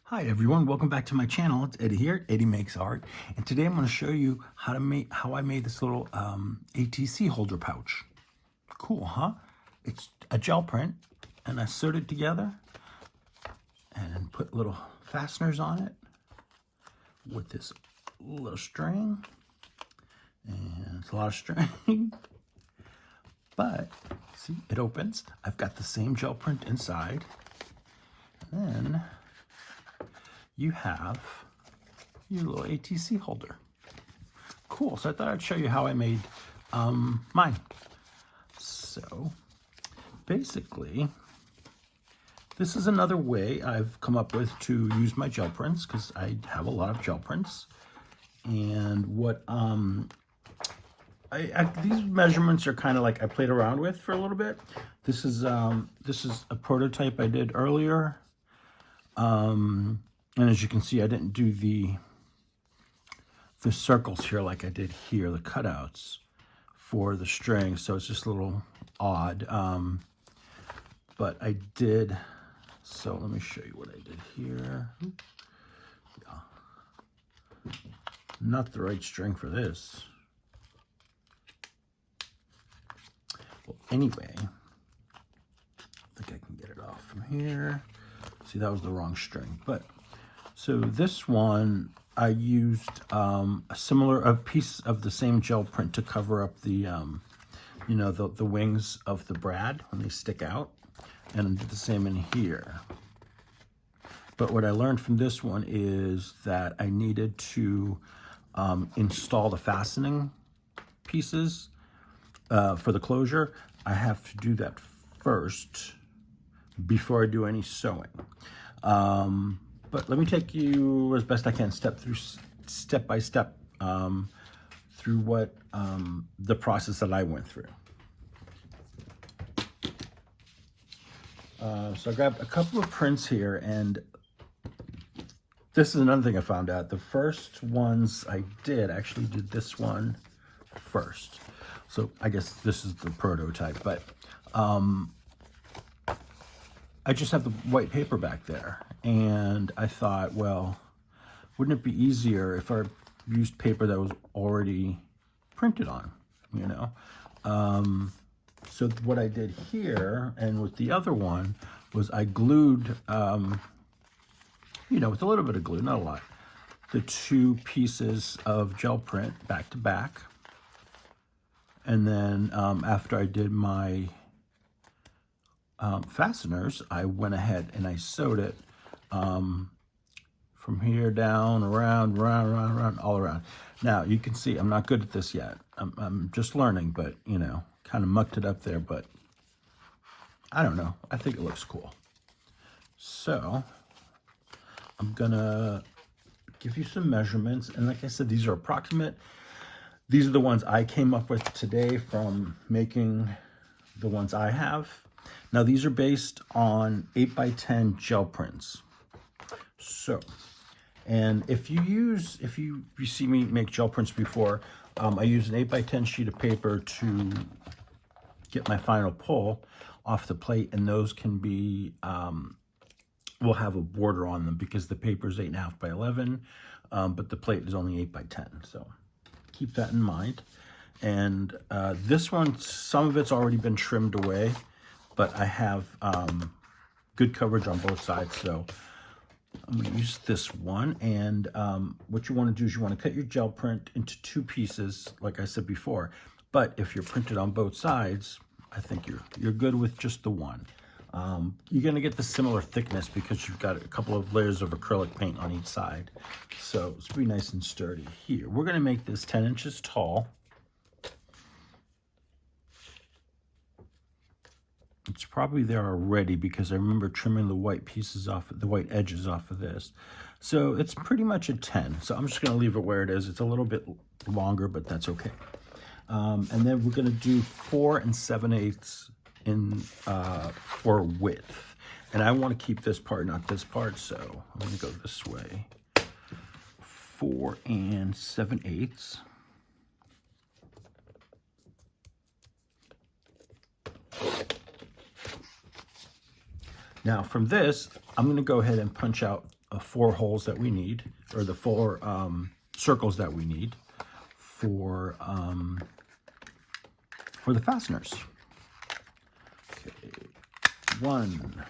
Hi everyone, welcome back to my channel. It's Eddie here, Eddie Makes Art, and today I'm going to show you how I made this little ATC holder pouch. Cool, huh? It's a gel print, and I sewed it together and put little fasteners on it with this little string, and it's a lot of string, but see, it opens. I've got the same gel print inside, and then you have your little ATC holder. Cool, so I thought I'd show you how I made mine. So basically, this is another way I've come up with to use my gel prints, because I have a lot of gel prints. And what these measurements are kind of like I played around with for a little bit. This is a prototype I did earlier. And as you can see, I didn't do the circles here like I did here, the cutouts for the string. So it's just a little odd. But I did, so let me show you what I did here. Yeah. Not the right string for this. Well, anyway, I think I can get it off from here. See, that was the wrong string, but so this one, I used a piece of the same gel print to cover up the, you know, the wings of the brad when they stick out, and I did the same in here. But what I learned from this one is that I needed to install the fastening pieces for the closure. I have to do that first before I do any sewing. But let me take you as best I can step by step through what the process that I went through. So I grabbed a couple of prints here, and this is another thing I found out. The first ones I actually did this one first. So I guess this is the prototype, but I just have the white paper back there, and I thought, well, wouldn't it be easier if I used paper that was already printed on, you know? So what I did here, and with the other one, was I glued, you know, with a little bit of glue, not a lot, the two pieces of gel print back to back. And then after I did my fasteners, I went ahead and I sewed it from here down, around, all around. Now, you can see I'm not good at this yet. I'm just learning, but, you know, kind of mucked it up there, but I don't know. I think it looks cool. So I'm gonna give you some measurements. And like I said, these are approximate. These are the ones I came up with today from making the ones I have. Now, these are based on 8x10 gel prints. So, and if you see me make gel prints before, I use an 8x10 sheet of paper to get my final pull off the plate, and those can be, will have a border on them because the paper is 8.5 by 11, but the plate is only 8x10. So keep that in mind. And this one, some of it's already been trimmed away, but I have good coverage on both sides, so I'm going to use this one. And what you want to do is you want to cut your gel print into two pieces, like I said before. But if you're printed on both sides, I think you're good with just the one. You're going to get the similar thickness because you've got a couple of layers of acrylic paint on each side. So it's going to be nice and sturdy. Here, we're going to make this 10 inches tall. It's probably there already because I remember trimming the white pieces off, the white edges off of this. So it's pretty much a 10. So I'm just going to leave it where it is. It's a little bit longer, but that's okay. And then we're going to do 4 7/8 in for width. And I want to keep this part, not this part. So I'm going to go this way. 4 7/8. Now from this, I'm going to go ahead and punch out 4 holes that we need, or the 4 circles that we need for the fasteners. Okay, 1,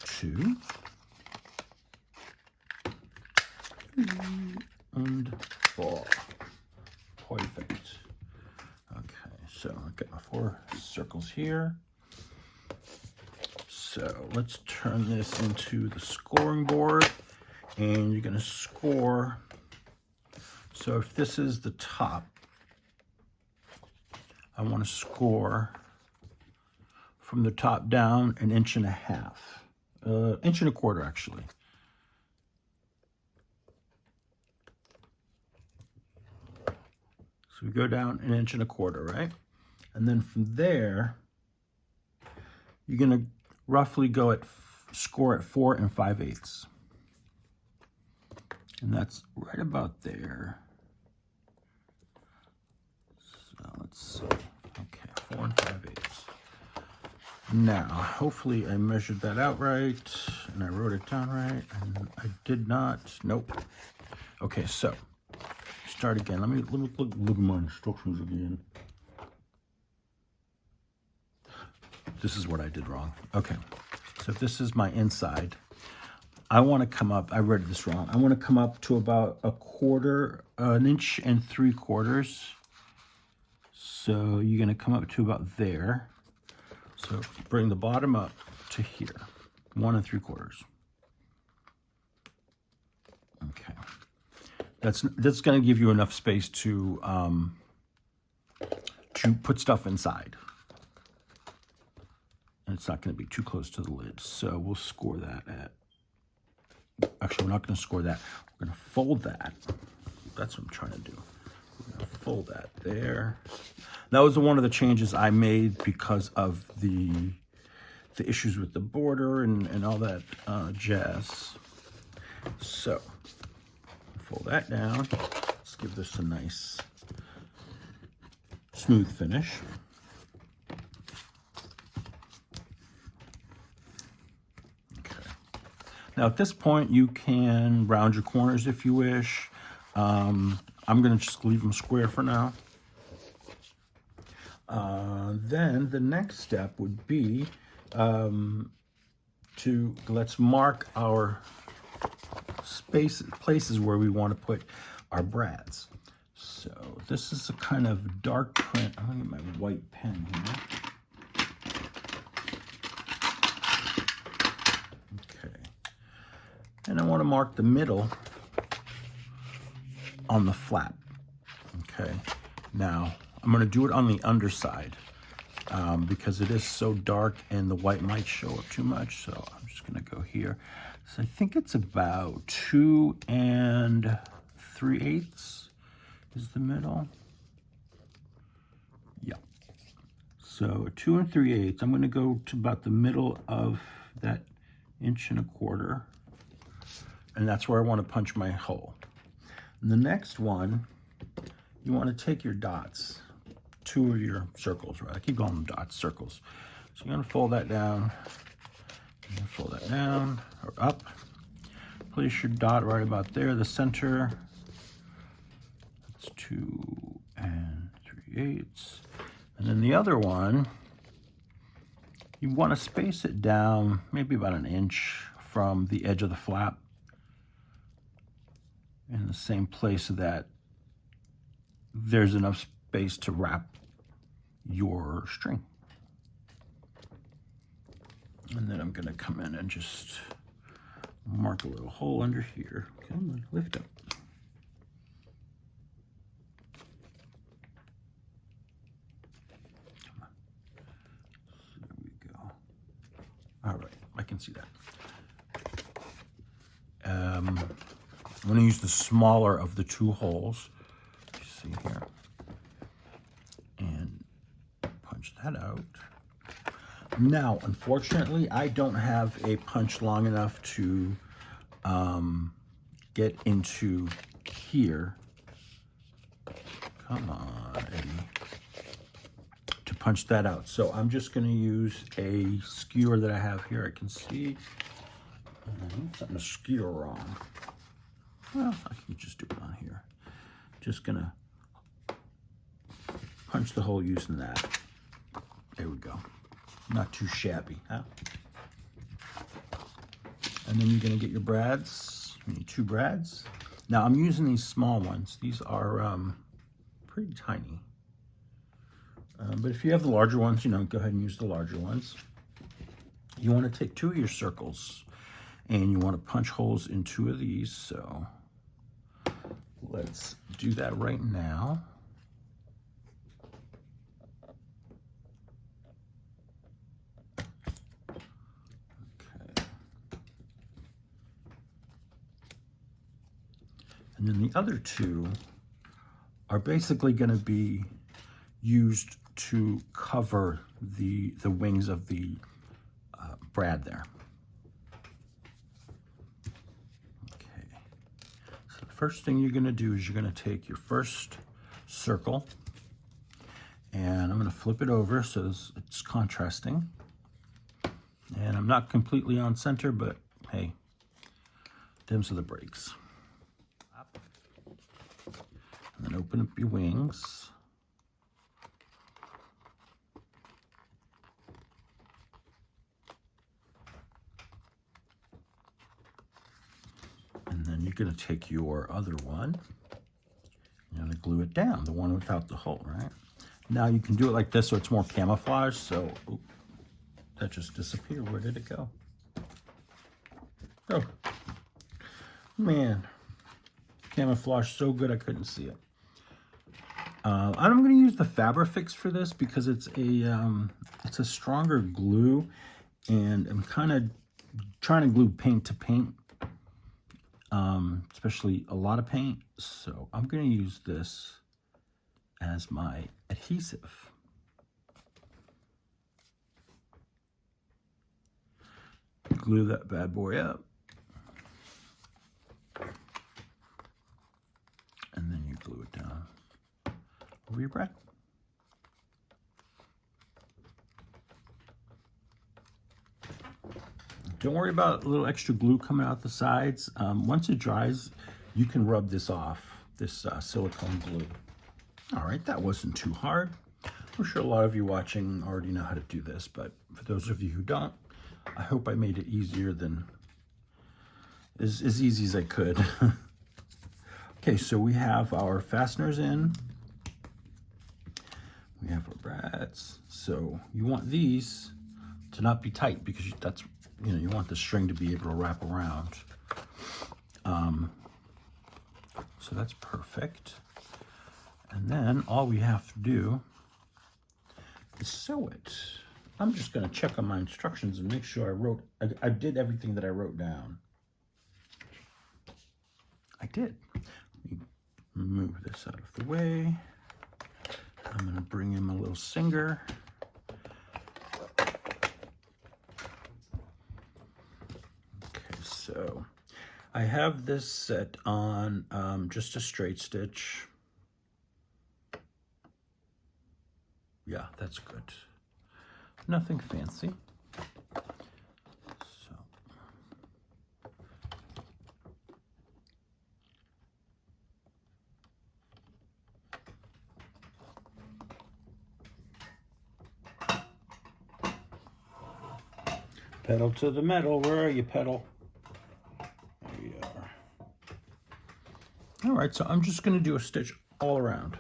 2, and 4. Perfect. Okay, so I've got my 4 circles here. So let's turn this into the scoring board, and you're going to score. So if this is the top, I want to score from the top down 1.5 inches, 1.25 inches actually. So we go down 1.25 inches, right? And then from there, you're going to roughly go at score at 4 5/8. And that's right about there. So let's see. Okay, 4 5/8. Now, hopefully I measured that out right and I wrote it down right. And I did not. Nope. Okay, so start again. Let me look at my instructions again. This is what I did wrong. Okay, so if this is my inside, I want to come up, I read this wrong. I want to come up to about 1 inch and 3/4. So you're going to come up to about there. So bring the bottom up to here, 1 3/4. Okay. That's going to give you enough space to put stuff inside. And it's not going to be too close to the lid. So we'll score that at, actually we're not going to score that. We're going to fold that. That's what I'm trying to do. We're going to fold that there. That was one of the changes I made because of the issues with the border and all that jazz. So fold that down. Let's give this a nice smooth finish. Okay. Now at this point you can round your corners if you wish. I'm going to just leave them square for now. Then the next step would be let's mark our places where we want to put our brads. So this is a kind of dark print. I'm going to get my white pen here. Okay. And I want to mark the middle on the flap. Okay. Now, I'm going to do it on the underside because it is so dark and the white might show up too much. So I'm just going to go here. So I think it's about 2 3/8 is the middle. Yeah. So 2 3/8. I'm going to go to about the middle of that 1.25 inches. And that's where I want to punch my hole. And the next one, you want to take your dots, 2 of your circles, right? I keep calling them dots, circles. So you're going to fold that down. Fold that down or up. Place your dot right about there, the center. That's 2 3/8. And then the other one, you want to space it down maybe about 1 inch from the edge of the flap in the same place so that there's enough space to wrap your string. And then I'm going to come in and just mark a little hole under here. Come on, lift up. Come on. So there we go. All right, I can see that. I'm going to use the smaller of the 2 holes. You see here. And punch that out. Now, unfortunately, I don't have a punch long enough to get into here. Come on, Eddie. punch that out. So I'm just going to use a skewer that I have here. I can see something to skewer wrong. Well, I can just do it on here. Just going to punch the hole using that. There we go. Not too shabby, huh? And then you're going to get your brads. You need 2 brads. Now I'm using these small ones. These are pretty tiny. But if you have the larger ones, you know, go ahead and use the larger ones. You want to take 2 of your circles and you want to punch holes in 2 of these. So let's do that right now. Okay. And then the other 2 are basically going to be used to cover the wings of the brad there. Okay, so the first thing you're going to do is you're going to take your first circle and I'm going to flip it over so it's contrasting. And I'm not completely on center, but hey, dims are the breaks. And then open up your wings. And then you're going to take your other one, you're going to glue it down, the one without the hole, right? Now you can do it like this so it's more camouflage. So, oops, that just disappeared. Where did it go? Oh, man. Camouflage so good I couldn't see it. I'm going to use the Fabrifix for this because it's a stronger glue, and I'm kind of trying to glue paint to paint, especially a lot of paint. So I'm going to use this as my adhesive. Glue that bad boy up. And then you glue it down over your brad. Don't worry about a little extra glue coming out the sides. Once it dries, you can rub this off, this silicone glue. All right, that wasn't too hard. I'm sure a lot of you watching already know how to do this, but for those of you who don't, I hope I made it easier than, as easy as I could. Okay, so we have our fasteners in. We have our brads. So you want these to not be tight because that's, you know, you want the string to be able to wrap around. So that's perfect. And then all we have to do is sew it. I'm just going to check on my instructions and make sure I did everything that I wrote down. I did. Move this out of the way. I'm going to bring in my little Singer. Okay, so I have this set on just a straight stitch. Yeah, that's good. Nothing fancy. Pedal to the metal. Where are you, pedal? There you are. All right, so I'm just going to do a stitch all around.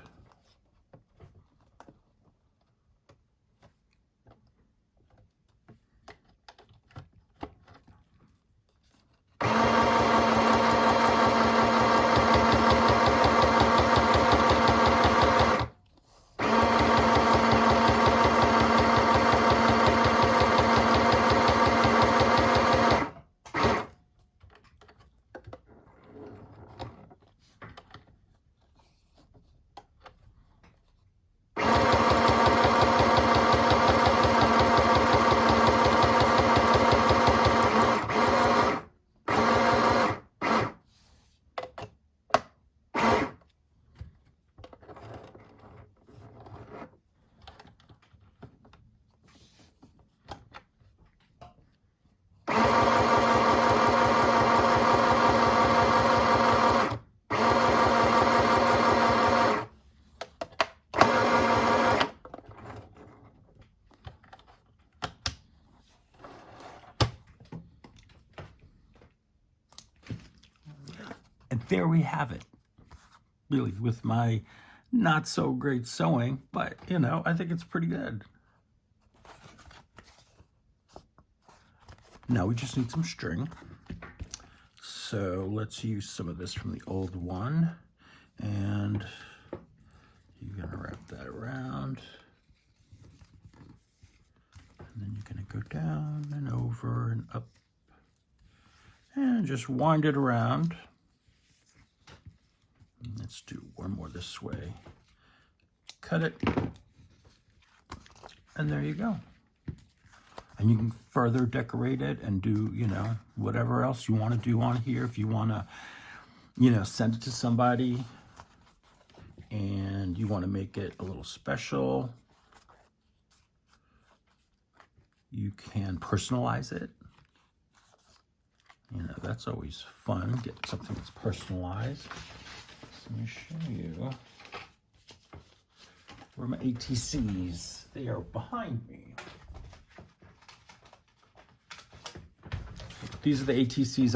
there we have it. Really, with my not so great sewing, but you know, I think it's pretty good. Now we just need some string. So let's use some of this from the old one. And you're gonna wrap that around. And then you're gonna go down and over and up. And just wind it around. And let's do one more this way. Cut it. And there you go. And you can further decorate it and do, you know, whatever else you want to do on here. If you want to, you know, send it to somebody and you want to make it a little special, you can personalize it. You know, that's always fun, get something that's personalized. So let me show you where my ATCs, they are behind me. These are the ATCs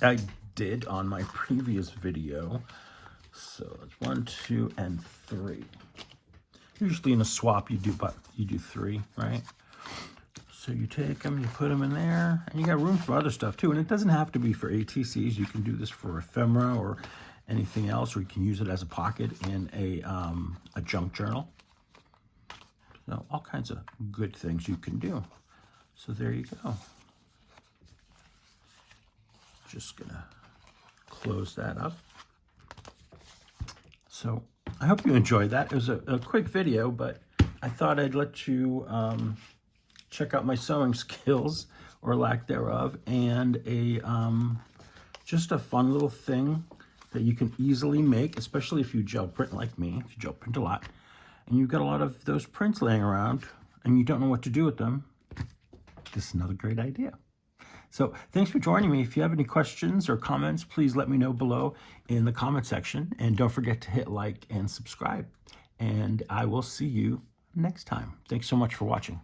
I did on my previous video. So it's 1, 2, and 3. Usually in a swap you do 3, right? So you take them, you put them in there, and you got room for other stuff too. And it doesn't have to be for ATCs. You can do this for ephemera or anything else, or you can use it as a pocket in a junk journal. So all kinds of good things you can do. So there you go. Just gonna close that up. So I hope you enjoyed that. It was a quick video, but I thought I'd let you check out my sewing skills or lack thereof, and just a fun little thing that you can easily make, especially if you gel print like me, if you gel print a lot, and you've got a lot of those prints laying around and you don't know what to do with them. This is another great idea. So thanks for joining me. If you have any questions or comments, please let me know below in the comment section. And don't forget to hit like and subscribe. And I will see you next time. Thanks so much for watching.